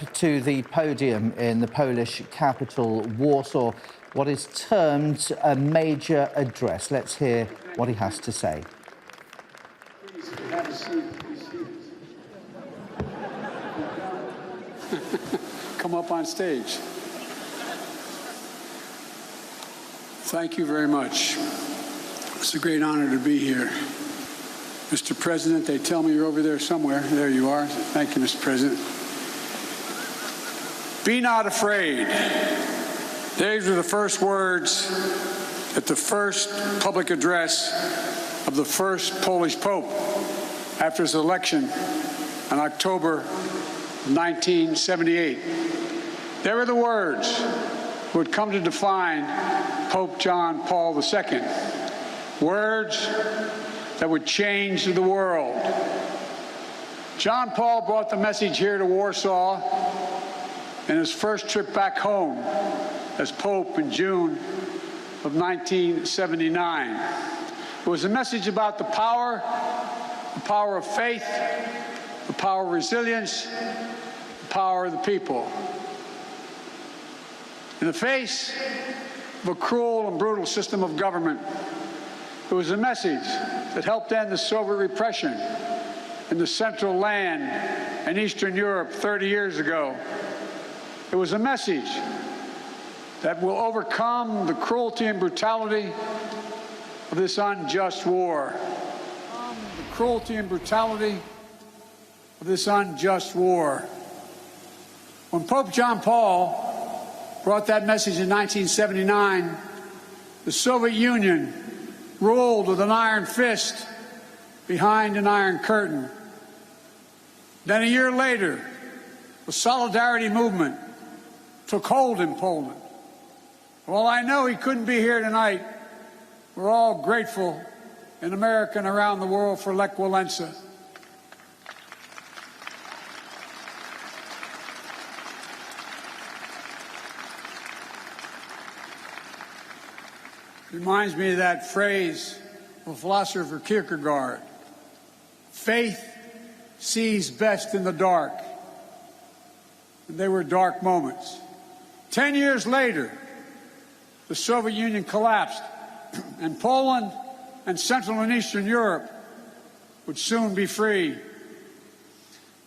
to the podium in the Polish capital, Warsaw, what is termed a major address. Let's hear what he has to say. Please have a seat. Come up on stage. Thank you very much. It's a great honor to be here. Mr. President, they tell me you're over there somewhere. There you are. Thank you, Mr. President. Be not afraid. These were the first words at the first public address of the first Polish Pope after his election in October 1978. They were the words that would come to define Pope John Paul II. Words that would change the world. John Paul brought the message here to Warsaw in his first trip back home as Pope in June of 1979. It was a message about the power of faith, the power of resilience, the power of the people. In the face of a cruel and brutal system of government, it was a message that helped end the Soviet repression in the Central Land and Eastern Europe 30 years ago. It was a message that will overcome the cruelty and brutality of this unjust war. The cruelty and brutality of this unjust war. When Pope John Paul brought that message in 1979, the Soviet Union ruled with an iron fist behind an iron curtain. Then a year later, the Solidarity movement took hold in Poland. While I know he couldn't be here tonight, we're all grateful in America and around the world for Lech Walesa. Reminds me of that phrase of philosopher Kierkegaard. Faith sees best in the dark. And they were dark moments. 10 years later, the Soviet Union collapsed, and Poland and Central and Eastern Europe would soon be free.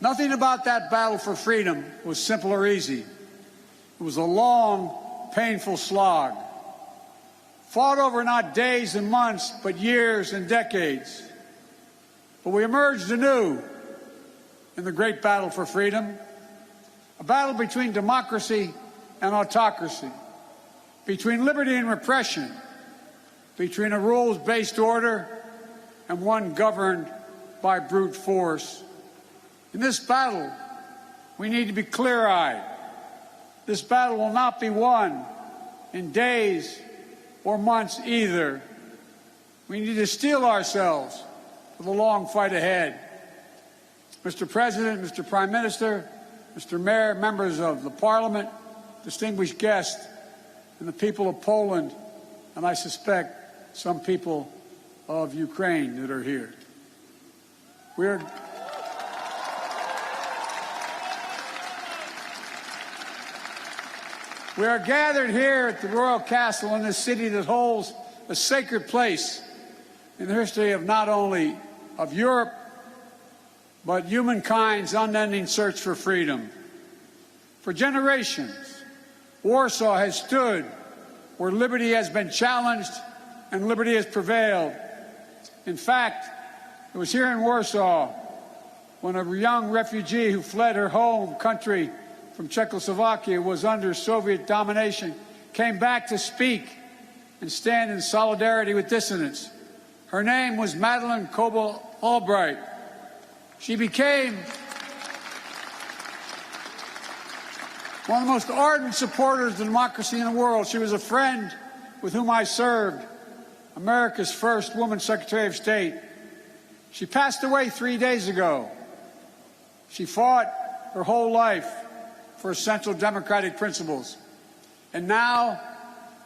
Nothing about that battle for freedom was simple or easy. It was a long, painful slog, fought over not days and months, but years and decades. But we emerged anew in the great battle for freedom, a battle between democracy and autocracy, between liberty and repression, between a rules-based order and one governed by brute force. In this battle, we need to be clear-eyed. This battle will not be won in days or months either. We need to steel ourselves for the long fight ahead. Mr. President, Mr. Prime Minister, Mr. Mayor, members of the Parliament, distinguished guests, and the people of Poland, and I suspect some people of Ukraine that are here. We are gathered here at the Royal Castle in this city that holds a sacred place in the history of not only of Europe, but humankind's unending search for freedom. For generations, Warsaw has stood where liberty has been challenged and liberty has prevailed. In fact, it was here in Warsaw when a young refugee who fled her home country from Czechoslovakia was under Soviet domination came back to speak and stand in solidarity with dissidents. Her name was Madeleine Coble Albright. She became one of the most ardent supporters of democracy in the world. She was a friend with whom I served, America's first woman Secretary of State. She passed away 3 days ago. She fought her whole life for essential democratic principles. And now,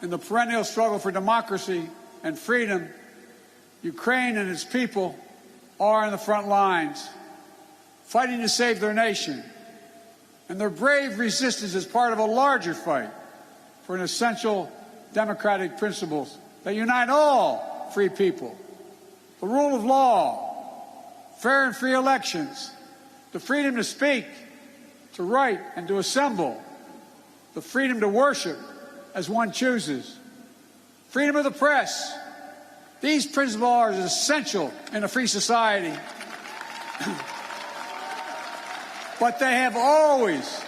in the perennial struggle for democracy and freedom, Ukraine and its people are in the front lines, fighting to save their nation, And their brave resistance is part of a larger fight for an essential democratic principles that unite all free people. The rule of law, fair and free elections, the freedom to speak, to write, and to assemble, the freedom to worship as one chooses, freedom of the press. These principles are essential in a free society. But they have always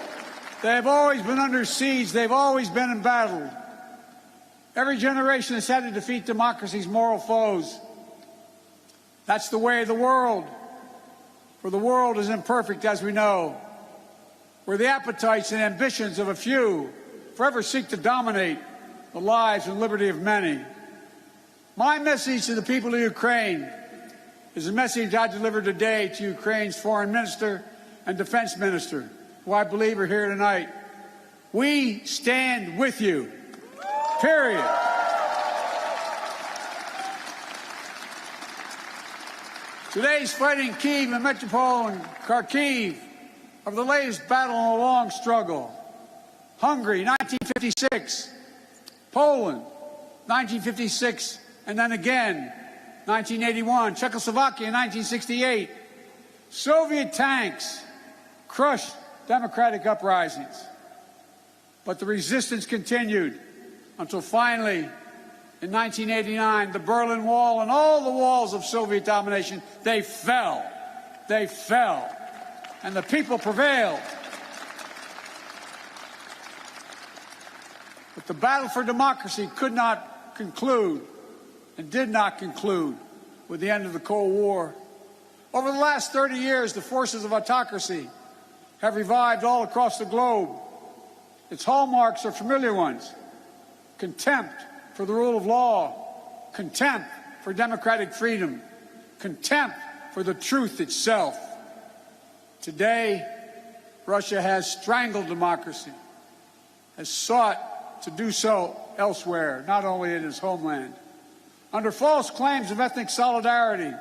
been under siege. They've always been embattled. Every generation has had to defeat democracy's moral foes. That's the way of the world. For the world is imperfect, as we know, where the appetites and ambitions of a few forever seek to dominate the lives and liberty of many. My message to the people of Ukraine is a message I delivered today to Ukraine's foreign minister and defense minister, who I believe are here tonight. We stand with you. Period. Today's fighting Kyiv and Melitopol and Kharkiv are the latest battle in a long struggle. Hungary, 1956. Poland, 1956, and then again, 1981. Czechoslovakia, 1968. Soviet tanks crushed democratic uprisings. But the resistance continued until finally, in 1989, the Berlin Wall and all the walls of Soviet domination, they fell. They fell. And the people prevailed. But the battle for democracy could not conclude and did not conclude with the end of the Cold War. Over the last 30 years, the forces of autocracy have revived all across the globe. Its hallmarks are familiar ones: contempt for the rule of law, contempt for democratic freedom, contempt for the truth itself. Today, Russia has strangled democracy, has sought to do so elsewhere, not only in its homeland. Under false claims of ethnic solidarity,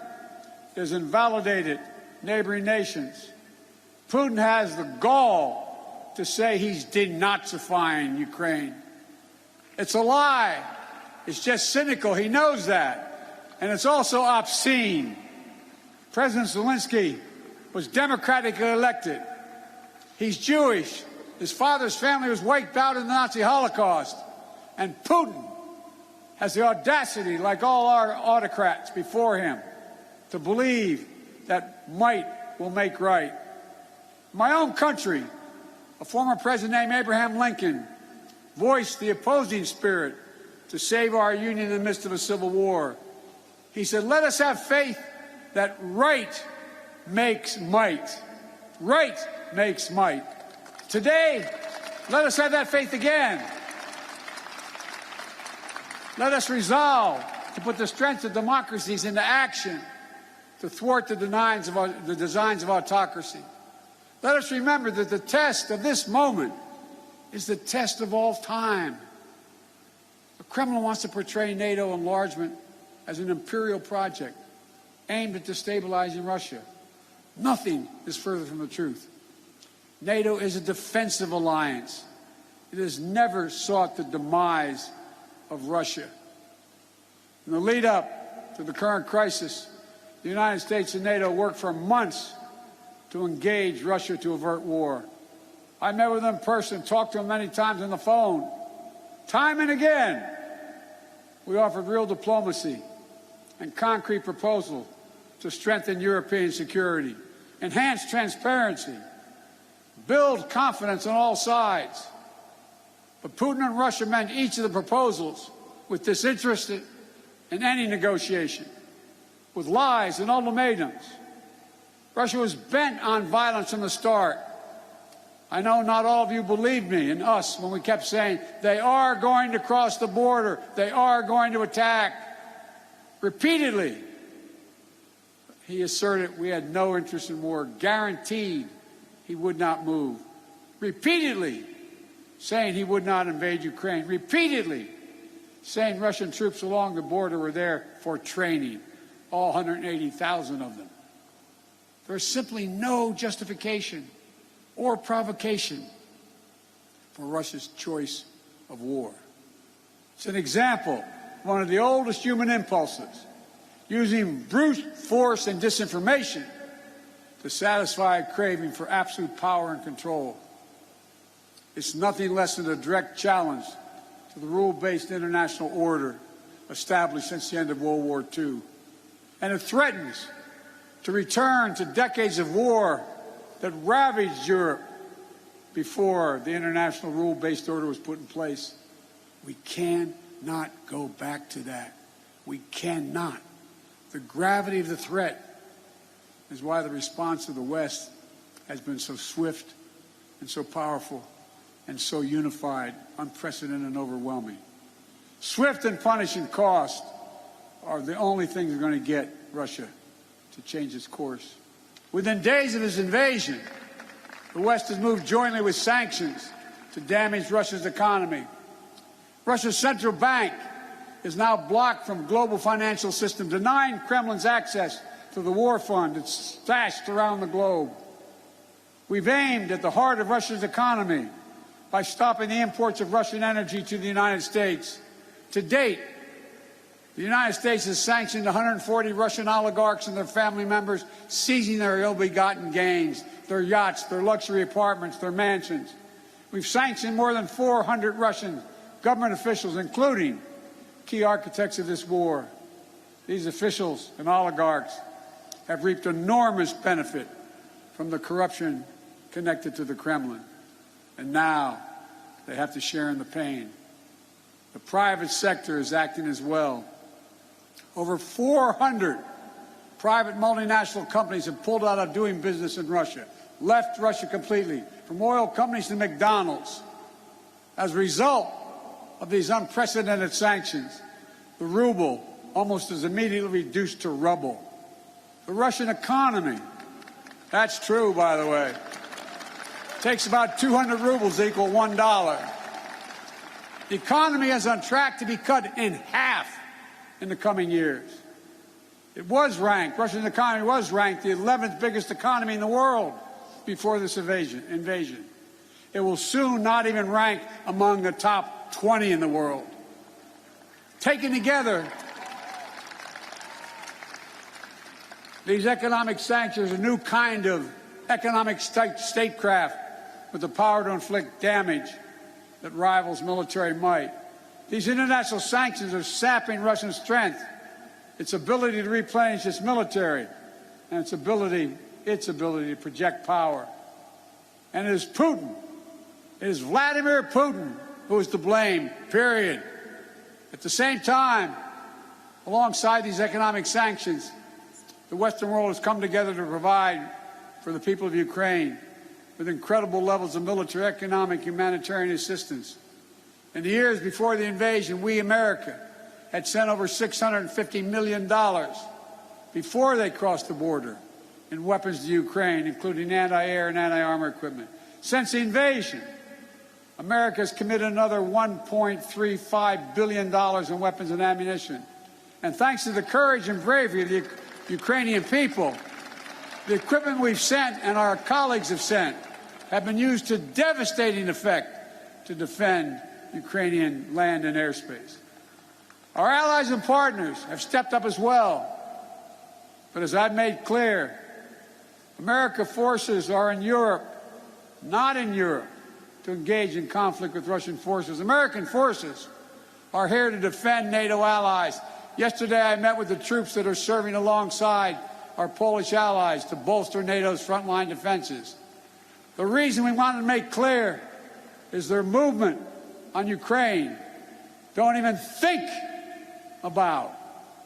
it has invalidated neighboring nations. Putin has the gall to say he's denazifying Ukraine. It's a lie. It's just cynical. He knows that. And it's also obscene. President Zelensky was democratically elected. He's Jewish. His father's family was wiped out in the Nazi Holocaust. And Putin has the audacity, like all our autocrats before him, to believe that might will make right. In my own country, a former president named Abraham Lincoln voiced the opposing spirit to save our union in the midst of a civil war. He said, "Let us have faith that right makes might." Right makes might. Today, let us have that faith again. Let us resolve to put the strength of democracies into action to thwart the designs of autocracy. Let us remember that the test of this moment is the test of all time. The Kremlin wants to portray NATO enlargement as an imperial project aimed at destabilizing Russia. Nothing is further from the truth. NATO is a defensive alliance. It has never sought the demise of Russia. In the lead up to the current crisis, the United States and NATO worked for months to engage Russia to avert war. I met with them in person, talked to them many times on the phone. Time and again, we offered real diplomacy and concrete proposals to strengthen European security, enhance transparency, build confidence on all sides. But Putin and Russia met each of the proposals with disinterest in any negotiation, with lies and ultimatums. Russia was bent on violence from the start. I know not all of you believed me and us when we kept saying, they are going to cross the border, they are going to attack. Repeatedly, he asserted we had no interest in war, guaranteed he would not move. Repeatedly saying he would not invade Ukraine. Repeatedly saying Russian troops along the border were there for training, all 180,000 of them. There is simply no justification or provocation for Russia's choice of war. It's an example of one of the oldest human impulses, using brute force and disinformation to satisfy a craving for absolute power and control. It's nothing less than a direct challenge to the rule-based international order established since the end of World War II. And it threatens to return to decades of war that ravaged Europe before the international rule-based order was put in place. We cannot go back to that. We cannot. The gravity of the threat is why the response of the West has been so swift and so powerful and so unified, unprecedented and overwhelming. Swift and punishing cost are the only things that are going to get Russia to change its course. Within days of its invasion, the West has moved jointly with sanctions to damage Russia's economy. Russia's central bank is now blocked from the global financial system, denying Kremlin's access to the war fund that's stashed around the globe. We've aimed at the heart of Russia's economy by stopping the imports of Russian energy to the United States. To date, the United States has sanctioned 140 Russian oligarchs and their family members, seizing their ill-begotten gains, their yachts, their luxury apartments, their mansions. We've sanctioned more than 400 Russian government officials, including key architects of this war. These officials and oligarchs have reaped enormous benefit from the corruption connected to the Kremlin. And now they have to share in the pain. The private sector is acting as well. Over 400 private multinational companies have pulled out of doing business in Russia, left Russia completely, from oil companies to McDonald's. As a result of these unprecedented sanctions, the ruble almost is immediately reduced to rubble. The Russian economy, that's true, by the way, takes about 200 rubles to equal $1. The economy is on track to be cut in half in the coming years. It was ranked, Russia's economy was ranked the 11th biggest economy in the world before this invasion. It will soon not even rank among the top 20 in the world. Taken together, these economic sanctions are a new kind of economic statecraft with the power to inflict damage that rivals military might. These international sanctions are sapping Russian strength, its ability to replenish its military, and its ability to project power. And it is Putin, it is Vladimir Putin who is to blame, period. At the same time, alongside these economic sanctions, the Western world has come together to provide for the people of Ukraine with incredible levels of military, economic, humanitarian assistance. In the years before the invasion, we, America, had sent over $650 million before they crossed the border in weapons to Ukraine, including anti-air and anti-armor equipment. Since the invasion, America has committed another $1.35 billion in weapons and ammunition. And thanks to the courage and bravery of the Ukrainian people, the equipment we've sent and our colleagues have sent have been used to devastating effect to defend Ukrainian land and airspace. Our allies and partners have stepped up as well. But as I've made clear, American forces are in Europe, not in Europe, to engage in conflict with Russian forces. American forces are here to defend NATO allies. Yesterday, I met with the troops that are serving alongside our Polish allies to bolster NATO's frontline defenses. The reason we want to make clear is their movement on Ukraine don't even think about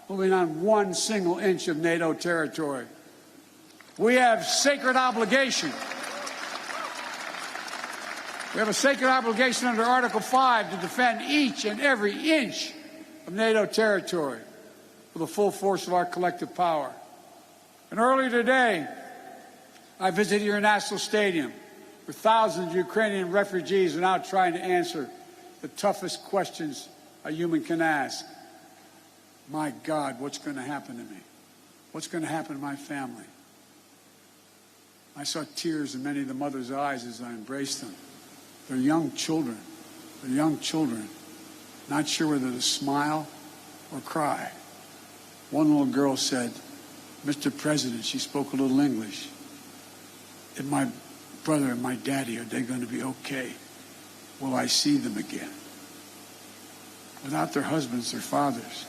moving on one single inch of NATO territory. We have sacred obligation. We have a sacred obligation under Article 5 to defend each and every inch of NATO territory with the full force of our collective power. And earlier today, I visited your national stadium, where thousands of Ukrainian refugees are now trying to answer the toughest questions a human can ask. My God, what's going to happen to me? What's going to happen to my family? I saw tears in many of the mothers' eyes as I embraced them. They're young children. They're young children, not sure whether to smile or cry. One little girl said, "Mr. President," she spoke a little English, "if my brother and my daddy, are they going to be okay? Will I see them again?" Without their husbands, their fathers,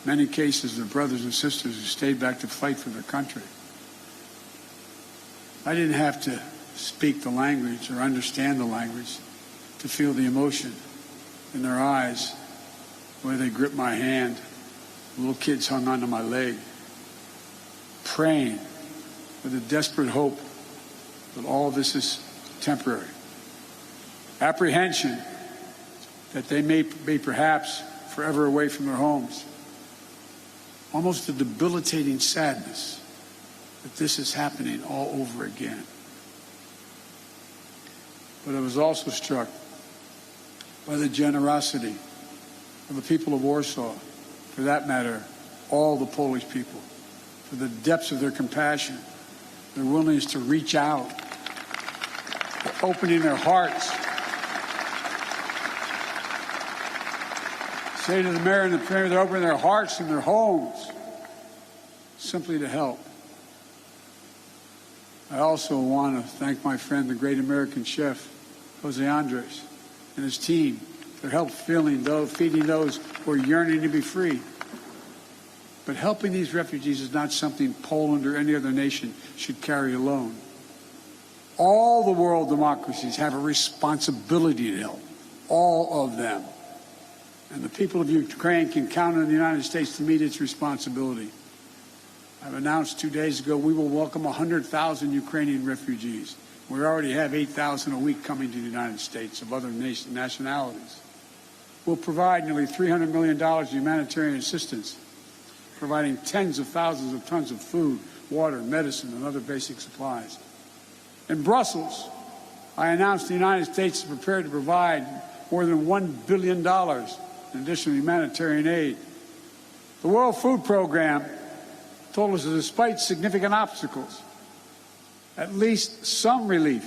in many cases, their brothers and sisters who stayed back to fight for their country. I didn't have to speak the language or understand the language to feel the emotion in their eyes, where they gripped my hand. Little kids hung onto my leg, praying with a desperate hope that all this is temporary. Apprehension that they may be perhaps forever away from their homes. Almost a debilitating sadness that this is happening all over again. But I was also struck by the generosity of the people of Warsaw, for that matter, all the Polish people, for the depths of their compassion, their willingness to reach out, for opening their hearts. Say to the mayor and the premier, they're opening their hearts and their homes simply to help. I also want to thank my friend, the great American chef, Jose Andres, and his team for help feeding those who are yearning to be free. But helping these refugees is not something Poland or any other nation should carry alone. All the world democracies have a responsibility to help, all of them. And the people of Ukraine can count on the United States to meet its responsibility. I've announced 2 days ago we will welcome 100,000 Ukrainian refugees. We already have 8,000 a week coming to the United States of other nationalities. We'll provide nearly $300 million in humanitarian assistance, providing tens of thousands of tons of food, water, medicine, and other basic supplies. In Brussels, I announced the United States is prepared to provide more than $1 billion in additional humanitarian aid. The World Food Program told us that despite significant obstacles, at least some relief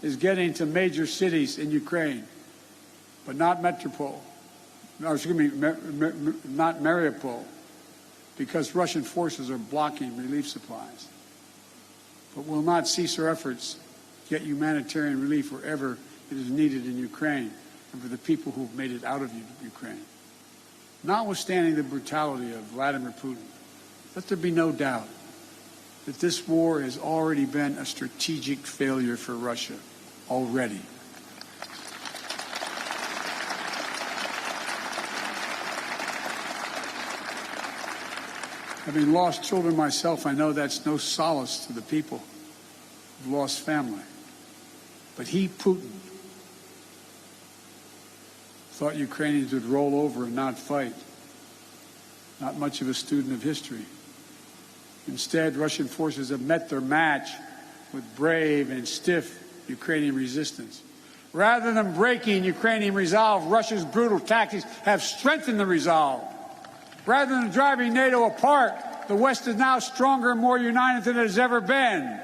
is getting to major cities in Ukraine, but not not Mariupol, because Russian forces are blocking relief supplies. But we'll not cease our efforts to get humanitarian relief wherever it is needed in Ukraine and for the people who have made it out of Ukraine. Notwithstanding the brutality of Vladimir Putin, let there be no doubt that this war has already been a strategic failure for Russia, already. Having lost children myself, I know that's no solace to the people who've lost family. But he, Putin, thought Ukrainians would roll over and not fight. Not much of a student of history. Instead, Russian forces have met their match with brave and stiff Ukrainian resistance. Rather than breaking Ukrainian resolve, Russia's brutal tactics have strengthened the resolve. Rather than driving NATO apart, the West is now stronger and more united than it has ever been.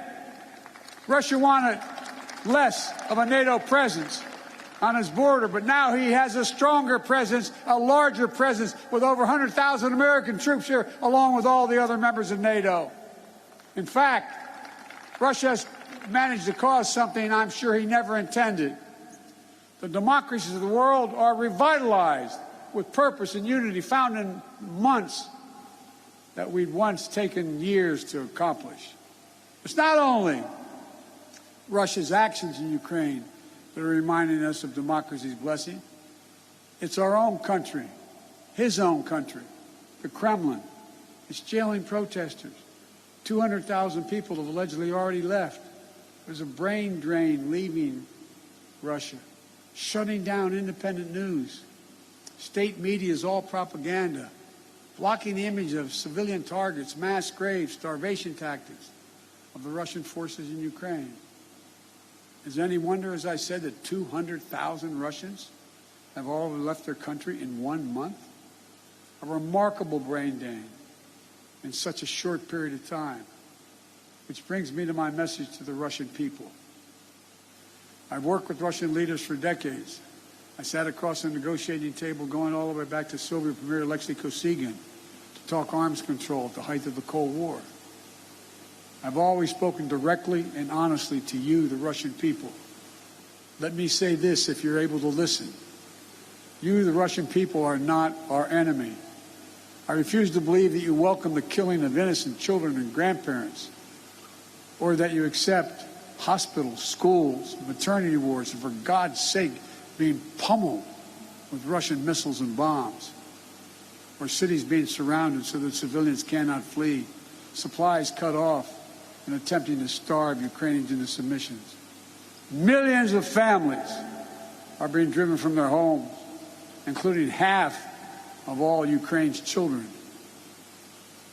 Russia wanted less of a NATO presence on his border, but now he has a stronger presence, a larger presence, with over 100,000 American troops here, along with all the other members of NATO. In fact, Russia has managed to cause something I'm sure he never intended. The democracies of the world are revitalized with purpose and unity found in months that we'd once taken years to accomplish. It's not only Russia's actions in Ukraine that are reminding us of democracy's blessing. It's our own country, his own country, the Kremlin. It's jailing protesters. 200,000 people have allegedly already left. There's a brain drain leaving Russia, shutting down independent news. State media is all propaganda, blocking the image of civilian targets, mass graves, starvation tactics of the Russian forces in Ukraine. Is there any wonder, as I said, that 200,000 Russians have all left their country in 1 month? A remarkable brain drain in such a short period of time. Which brings me to my message to the Russian people. I've worked with Russian leaders for decades. I sat across the negotiating table going all the way back to Soviet Premier Alexei Kosygin to talk arms control at the height of the Cold War. I've always spoken directly and honestly to you, the Russian people. Let me say this if you're able to listen. You, the Russian people, are not our enemy. I refuse to believe that you welcome the killing of innocent children and grandparents, or that you accept hospitals, schools, maternity wards, and for God's sake, being pummeled with Russian missiles and bombs, or cities being surrounded so that civilians cannot flee, supplies cut off, and attempting to starve Ukrainians into submissions. Millions of families are being driven from their homes, including half of all Ukraine's children.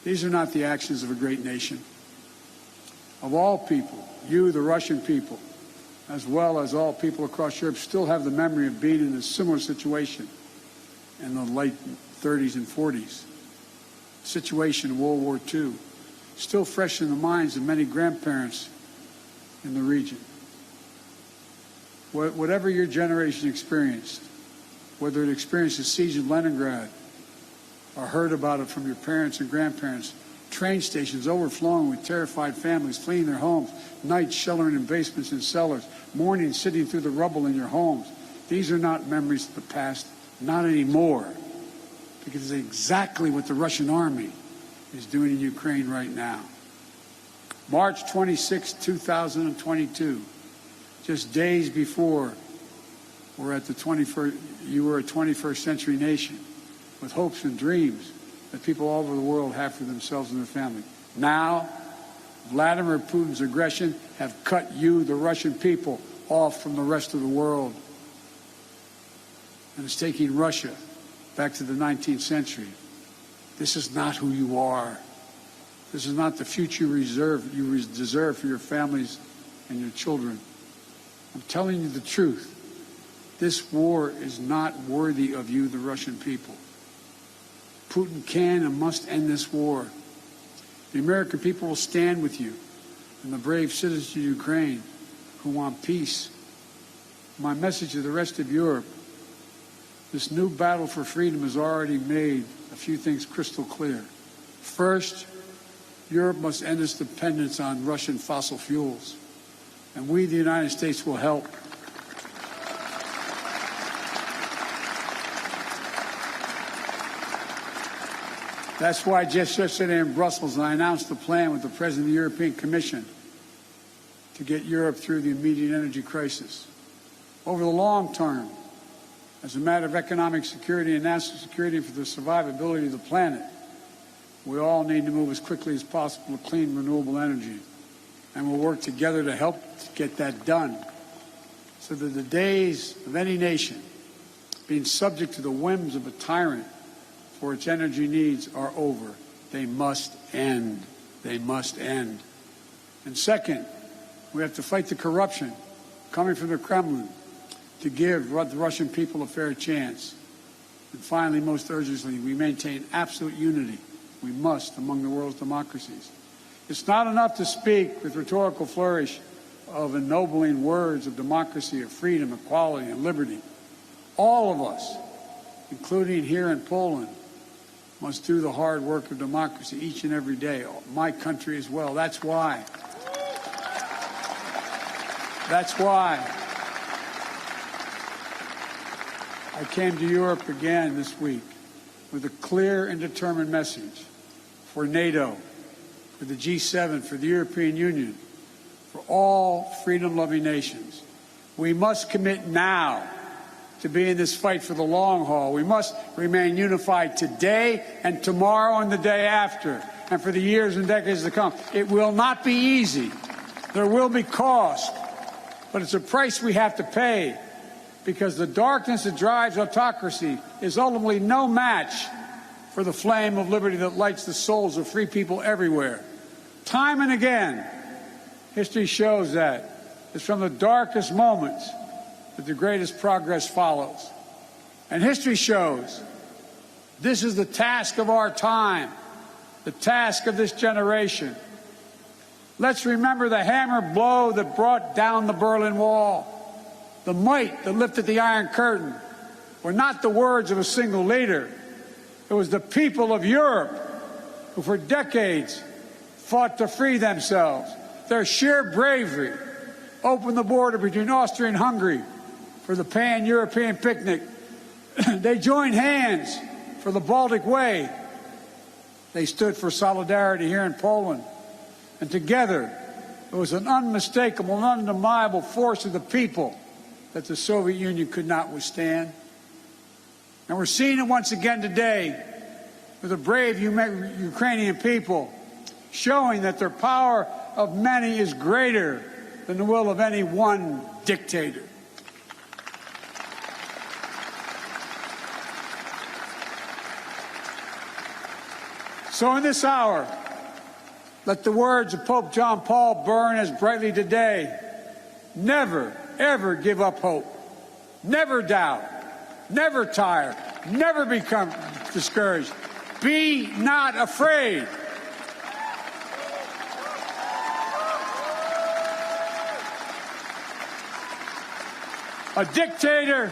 These are not the actions of a great nation. Of all people, you, the Russian people, as well as all people across Europe, still have the memory of being in a similar situation in the late 30s and 40s. Situation in World War II, still fresh in the minds of many grandparents in the region. Whatever your generation experienced, whether it experienced the siege of Leningrad or heard about it from your parents and grandparents, train stations overflowing with terrified families fleeing their homes, nights sheltering in basements and cellars, mornings sitting through the rubble in your homes. These are not memories of the past, not anymore, because it's exactly what the Russian army is doing in Ukraine right now. March 26, 2022, just days before you were a 21st century nation with hopes and dreams that people all over the world have for themselves and their family. Now, Vladimir Putin's aggression have cut you, the Russian people, off from the rest of the world. And it's taking Russia back to the 19th century. This is not who you are. This is not the future you deserve for your families and your children. I'm telling you the truth. This war is not worthy of you, the Russian people. Putin can and must end this war. The American people will stand with you and the brave citizens of Ukraine who want peace. My message to the rest of Europe, this new battle for freedom has already made a few things crystal clear. First, Europe must end its dependence on Russian fossil fuels, and we, the United States, will help. That's why just yesterday in Brussels, I announced a plan with the President of the European Commission to get Europe through the immediate energy crisis. Over the long term, as a matter of economic security and national security for the survivability of the planet, we all need to move as quickly as possible to clean, renewable energy. And we'll work together to help get that done so that the days of any nation being subject to the whims of a tyrant for its energy needs are over. They must end. They must end. And second, we have to fight the corruption coming from the Kremlin to give the Russian people a fair chance. And finally, most urgently, we maintain absolute unity. We must among the world's democracies. It's not enough to speak with rhetorical flourish of ennobling words of democracy, of freedom, equality, and liberty. All of us, including here in Poland, must do the hard work of democracy each and every day. My country as well. That's why I came to Europe again this week with a clear and determined message for NATO, for the G7, for the European Union, for all freedom-loving nations. We must commit now to be in this fight for the long haul. We must remain unified today and tomorrow and the day after, and for the years and decades to come. It will not be easy. There will be cost, but it's a price we have to pay, because the darkness that drives autocracy is ultimately no match for the flame of liberty that lights the souls of free people everywhere. Time and again, history shows that it's from the darkest moments that the greatest progress follows. And history shows this is the task of our time, the task of this generation. Let's remember the hammer blow that brought down the Berlin Wall. The might that lifted the Iron Curtain were not the words of a single leader. It was the people of Europe who for decades fought to free themselves. Their sheer bravery opened the border between Austria and Hungary for the pan-European picnic. They joined hands for the Baltic Way. They stood for solidarity here in Poland. And together, it was an unmistakable and undeniable force of the people that the Soviet Union could not withstand. And we're seeing it once again today with the brave Ukrainian people showing that their power of many is greater than the will of any one dictator. So in this hour, let the words of Pope John Paul burn as brightly today. Never, ever give up hope. Never doubt. Never tire. Never become discouraged. Be not afraid. A dictator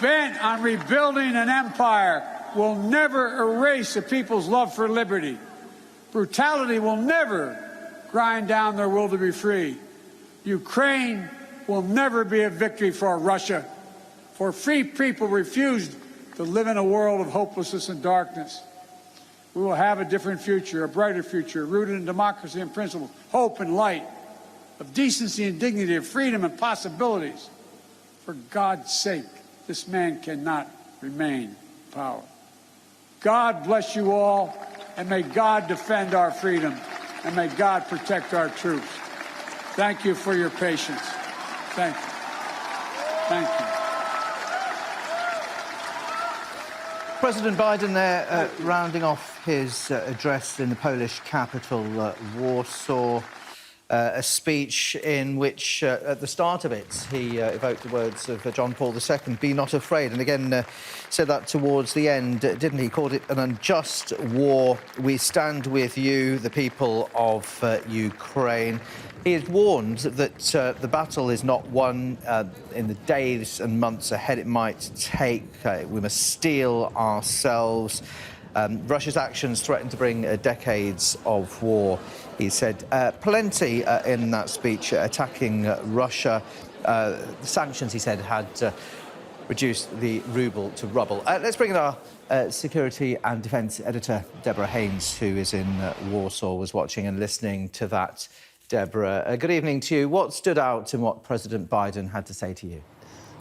bent on rebuilding an empire will never erase a people's love for liberty. Brutality will never grind down their will to be free. Ukraine will never be a victory for Russia, for free people refused to live in a world of hopelessness and darkness. We will have a different future, a brighter future, rooted in democracy and principles, hope and light, of decency and dignity, of freedom and possibilities. For God's sake, this man cannot remain in power. God bless you all, and may God defend our freedom, and may God protect our troops. Thank you for your patience. Thank you. Thank you. President Biden there rounding off his address in the Polish capital, Warsaw. A speech in which, at the start of it, he evoked the words of John Paul II, "Be not afraid," and again said that towards the end, didn't he? Called it an unjust war. We stand with you, the people of Ukraine. He has warned that the battle is not won in the days and months ahead. It might take. We must steel ourselves. Russia's actions threaten to bring decades of war, he said. Plenty in that speech attacking Russia. The sanctions, he said, had reduced the ruble to rubble. Let's bring in our security and defence editor, Deborah Haynes, who is in Warsaw, was watching and listening to that. Deborah, good evening to you. What stood out in what President Biden had to say to you?